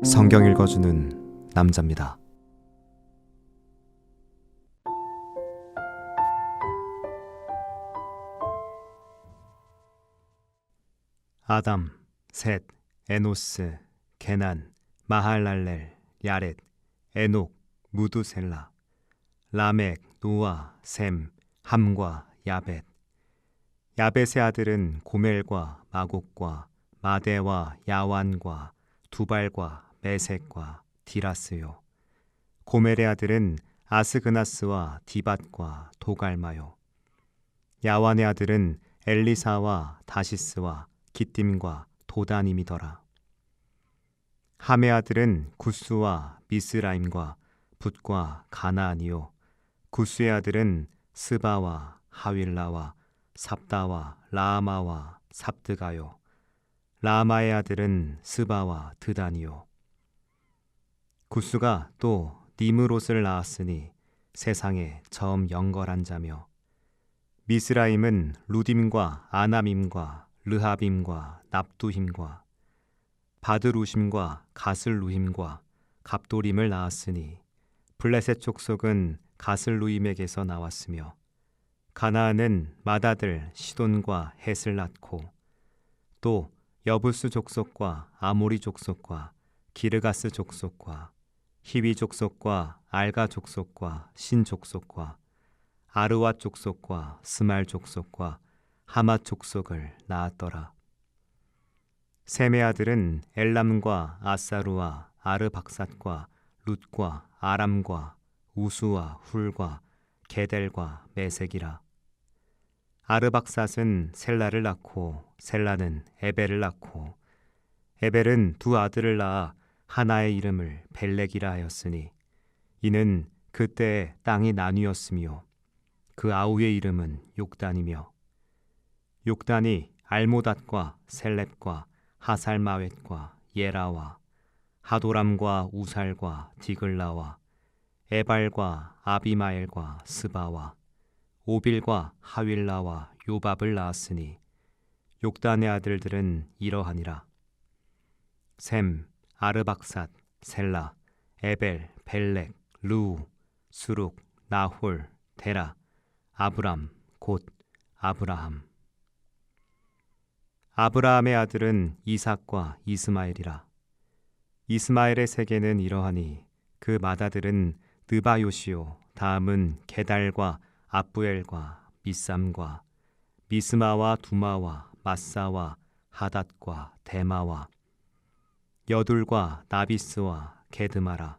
성경 읽어주는 남자입니다. 아담, 셋, 에노스, 게난, 마할랄렐, 야렛, 에녹, 무두셀라, 라멕, 노아, 셈, 함과 야벳. 야벳의 아들은 고멜과 마곡과 마대와 야완과 두발과 메색과 디라스요. 고멜의 아들은 아스그나스와 디밧과 도갈마요. 야완의 아들은 엘리사와 다시스와 기띔과 도다님이더라. 함의 아들은 구스와 미스라임과 붓과 가나안이요. 구스의 아들은 스바와 하윌라와 삽다와 라마와 삽드가요. 라마의 아들은 스바와 드단이요. 구스가 또 니므롯을 낳았으니 세상에 처음 영걸한 자며, 미스라임은 루딤과 아남임과 르하빔과 납두힘과 바드루심과 가슬루힘과 갑도림을 낳았으니 블레셋 족속은 가슬루임에게서 나왔으며, 가나안은 맏아들 시돈과 헷을 낳고, 또 여부스 족속과 아모리 족속과 기르가스 족속과 히위 족속과 알가 족속과 신 족속과 아르왓 족속과 스말 족속과 하맛 족속을 낳았더라. 셈의 아들은 엘람과 아사루와 아르박삿과 룻과 아람과 우수와 훌과 게델과 메색이라. 아르박삿은 셀라를 낳고 셀라는 에벨을 낳고 에벨은 두 아들을 낳아 하나의 이름을 벨렉이라 하였으니 이는 그때에 땅이 나뉘었으며 그 아우의 이름은 욕단이며, 욕단이 알모닷과 셀렙과 하살마웻과 예라와 하도람과 우살과 디글라와 에발과 아비마엘과 스바와 오빌과 하윌라와 요밥을 낳았으니 욕단의 아들들은 이러하니라. 셈, 아르박삿, 셀라, 에벨, 벨렉, 르우, 수룩, 나홀, 데라, 아브람, 곧 아브라함. 아브라함의 아들은 이삭과 이스마엘이라. 이스마엘의 세계는 이러하니 그 맏아들은 느바요시요, 다음은 게달과 압부엘과 미삼과 미스마와 두마와 마사와 하닷과 데마와 여둘과 나비스와 게드마라.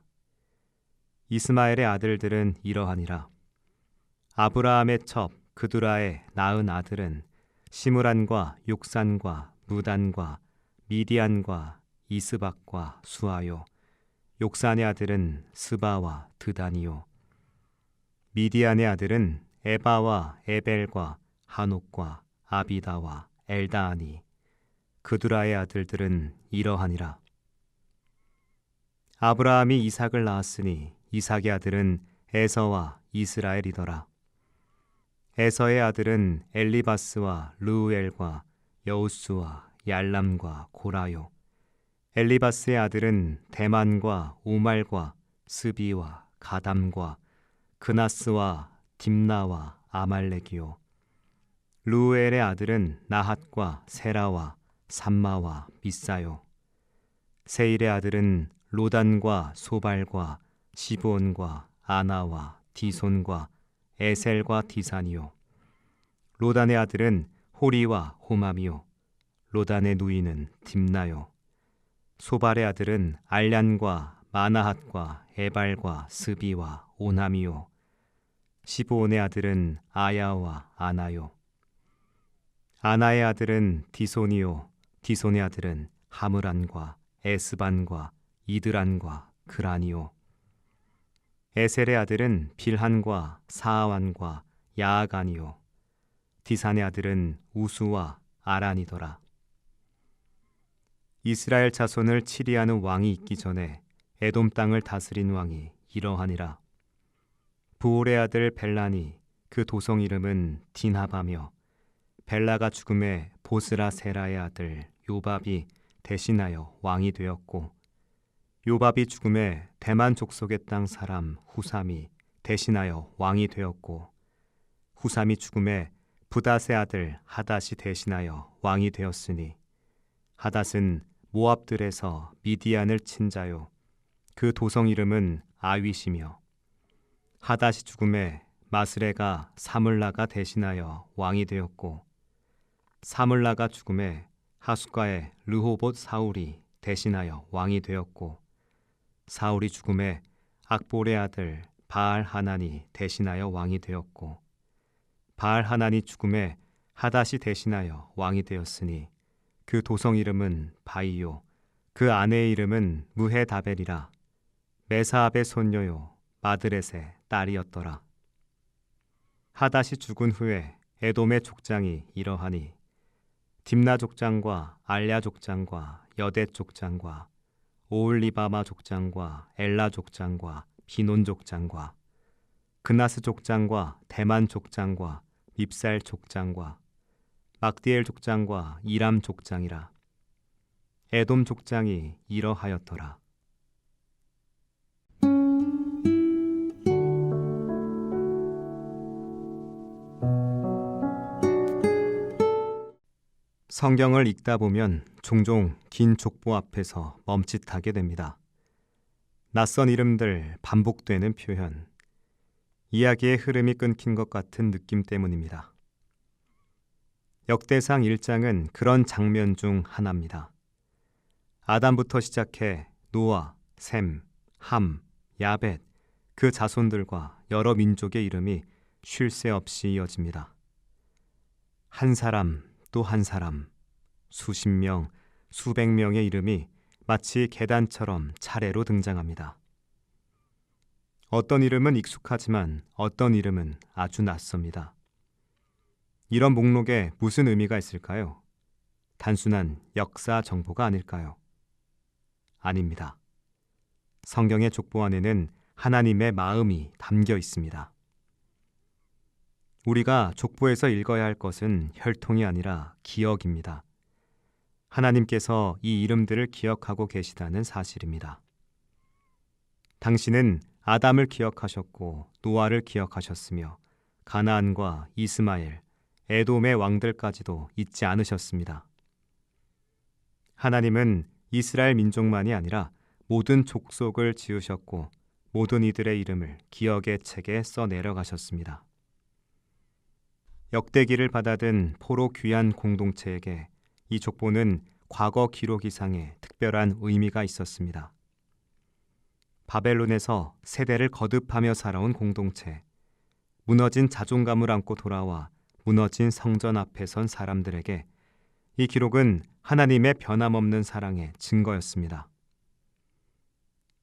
이스마엘의 아들들은 이러하니라. 아브라함의 첩 그두라의 낳은 아들은 시므란과 욕산과 무단과 미디안과 이스박과 수아요. 욕산의 아들은 스바와 드단이요. 미디안의 아들은 에바와 에벨과 한옥과 아비다와 엘다하니 그두라의 아들들은 이러하니라. 아브라함이 이삭을 낳았으니 이삭의 아들은 에서와 이스라엘이더라. 에서의 아들은 엘리바스와 르우엘과 여우스와 얄람과 고라요. 엘리바스의 아들은 대만과 오말과 스비와 가담과 그나스와 딥나와 아말렉이요. 르우엘의 아들은 나핫과 세라와 삼마와 미사요. 세일의 아들은 로단과 소발과 시브온과 아나와 디손과 에셀과 디산이요. 로단의 아들은 호리와 호맘이요. 로단의 누이는 딥나요. 소발의 아들은 알란과 마나핫과 에발과 스비와 오남이요. 시브온의 아들은 아야와 아나요. 아나의 아들은 디손이요. 디손의 아들은 하므란과 에스반과 이드란과 그란이요. 에셀의 아들은 빌한과 사아완과 야아간이요. 디산의 아들은 우수와 아란이더라. 이스라엘 자손을 치리하는 왕이 있기 전에 에돔 땅을 다스린 왕이 이러하니라. 부올의 아들 벨란이 그 도성 이름은 딘하바며 벨라가 죽음에 보스라 세라의 아들 요밥이 대신하여 왕이 되었고 요밥이 죽음에 대만 족속의 땅 사람 후삼이 대신하여 왕이 되었고 후삼이 죽음에 부닷의 아들 하닷이 대신하여 왕이 되었으니 하닷은 모압들에서 미디안을 친 자요 그 도성 이름은 아윗이며 하닷이 죽음에 마스레가 사물라가 대신하여 왕이 되었고 사물라가 죽음에 하숫가의 르호봇 사울이 대신하여 왕이 되었고 사울이 죽음에 악볼의 아들 바알 하난이 대신하여 왕이 되었고 바알 하난이 죽음에 하닷이 대신하여 왕이 되었으니 그 도성 이름은 바이요 그 아내의 이름은 무헤다벨이라 메사압의 손녀요 마드렛의 딸이었더라. 하닷이 죽은 후에 에돔의 족장이 이러하니 딥나 족장과 알야 족장과 여댓 족장과 오올리바마 족장과 엘라 족장과 비논 족장과 그나스 족장과 대만 족장과 밉살 족장과 막디엘 족장과 이람 족장이라. 에돔 족장이 이러하였더라. 성경을 읽다 보면 종종 긴 족보 앞에서 멈칫하게 됩니다. 낯선 이름들, 반복되는 표현, 이야기의 흐름이 끊긴 것 같은 느낌 때문입니다. 역대상 1장은 그런 장면 중 하나입니다. 아담부터 시작해 노아, 셈, 함, 야벳, 그 자손들과 여러 민족의 이름이 쉴 새 없이 이어집니다. 한 사람 또 한 사람, 수십 명, 수백 명의 이름이 마치 계단처럼 차례로 등장합니다. 어떤 이름은 익숙하지만 어떤 이름은 아주 낯섭니다. 이런 목록에 무슨 의미가 있을까요? 단순한 역사 정보가 아닐까요? 아닙니다. 성경의 족보 안에는 하나님의 마음이 담겨 있습니다. 우리가 족보에서 읽어야 할 것은 혈통이 아니라 기억입니다. 하나님께서 이 이름들을 기억하고 계시다는 사실입니다. 당신은 아담을 기억하셨고 노아를 기억하셨으며 가나안과 이스마엘, 에돔의 왕들까지도 잊지 않으셨습니다. 하나님은 이스라엘 민족만이 아니라 모든 족속을 지으셨고 모든 이들의 이름을 기억의 책에 써내려가셨습니다. 역대기를 받아든 포로 귀한 공동체에게 이 족보는 과거 기록 이상의 특별한 의미가 있었습니다. 바벨론에서 세대를 거듭하며 살아온 공동체, 무너진 자존감을 안고 돌아와 무너진 성전 앞에 선 사람들에게 이 기록은 하나님의 변함없는 사랑의 증거였습니다.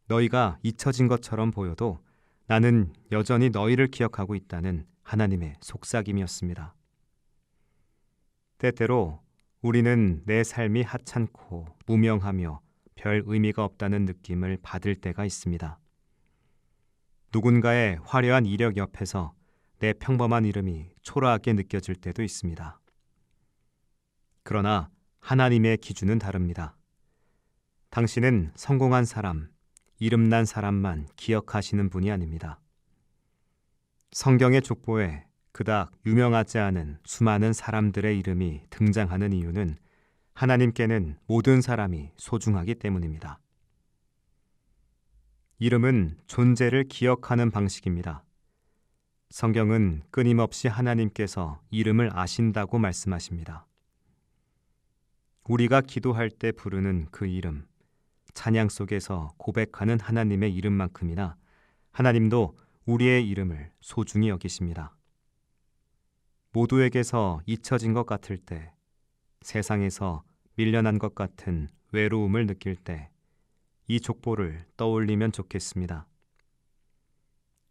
너희가 잊혀진 것처럼 보여도 나는 여전히 너희를 기억하고 있다는 하나님의 속삭임이었습니다. 때때로 우리는 내 삶이 하찮고 무명하며 별 의미가 없다는 느낌을 받을 때가 있습니다. 누군가의 화려한 이력 옆에서 내 평범한 이름이 초라하게 느껴질 때도 있습니다. 그러나 하나님의 기준은 다릅니다. 당신은 성공한 사람, 이름난 사람만 기억하시는 분이 아닙니다. 성경의 족보에 그닥 유명하지 않은 수많은 사람들의 이름이 등장하는 이유는 하나님께는 모든 사람이 소중하기 때문입니다. 이름은 존재를 기억하는 방식입니다. 성경은 끊임없이 하나님께서 이름을 아신다고 말씀하십니다. 우리가 기도할 때 부르는 그 이름, 찬양 속에서 고백하는 하나님의 이름만큼이나 하나님도 우리의 이름을 소중히 여기십니다. 모두에게서 잊혀진 것 같을 때, 세상에서 밀려난 것 같은 외로움을 느낄 때, 이 족보를 떠올리면 좋겠습니다.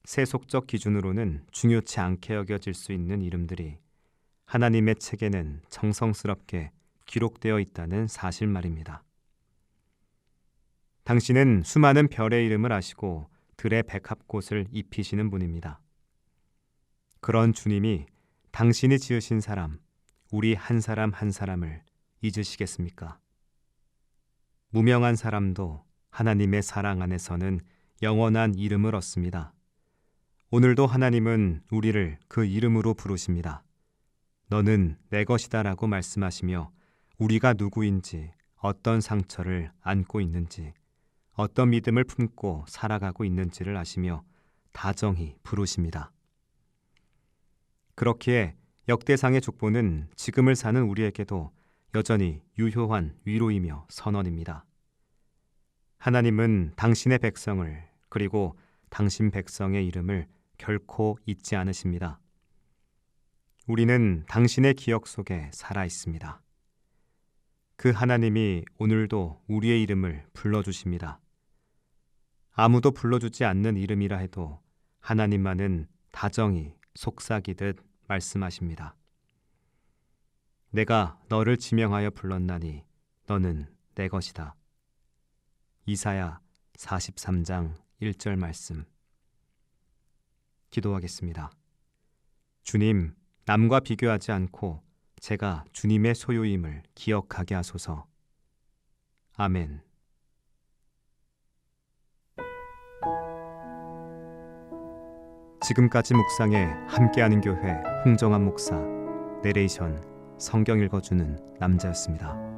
세속적 기준으로는 중요치 않게 여겨질 수 있는 이름들이 하나님의 책에는 정성스럽게 기록되어 있다는 사실 말입니다. 당신은 수많은 별의 이름을 아시고 들의 백합꽃을 입히시는 분입니다. 그런 주님이 당신이 지으신 사람, 우리 한 사람 한 사람을 잊으시겠습니까? 무명한 사람도 하나님의 사랑 안에서는 영원한 이름을 얻습니다. 오늘도 하나님은 우리를 그 이름으로 부르십니다. 너는 내 것이다 라고 말씀하시며 우리가 누구인지, 어떤 상처를 안고 있는지, 어떤 믿음을 품고 살아가고 있는지를 아시며 다정히 부르십니다. 그렇기에 역대상의 족보는 지금을 사는 우리에게도 여전히 유효한 위로이며 선언입니다. 하나님은 당신의 백성을, 그리고 당신 백성의 이름을 결코 잊지 않으십니다. 우리는 당신의 기억 속에 살아 있습니다. 그 하나님이 오늘도 우리의 이름을 불러주십니다. 아무도 불러주지 않는 이름이라 해도 하나님만은 다정히 속삭이듯 말씀하십니다. 내가 너를 지명하여 불렀나니 너는 내 것이다. 이사야 43장 1절 말씀. 기도하겠습니다. 주님, 남과 비교하지 않고 제가 주님의 소유임을 기억하게 하소서. 아멘. 지금까지 묵상에 함께하는 교회 홍정한 목사, 내레이션 성경 읽어주는 남자였습니다.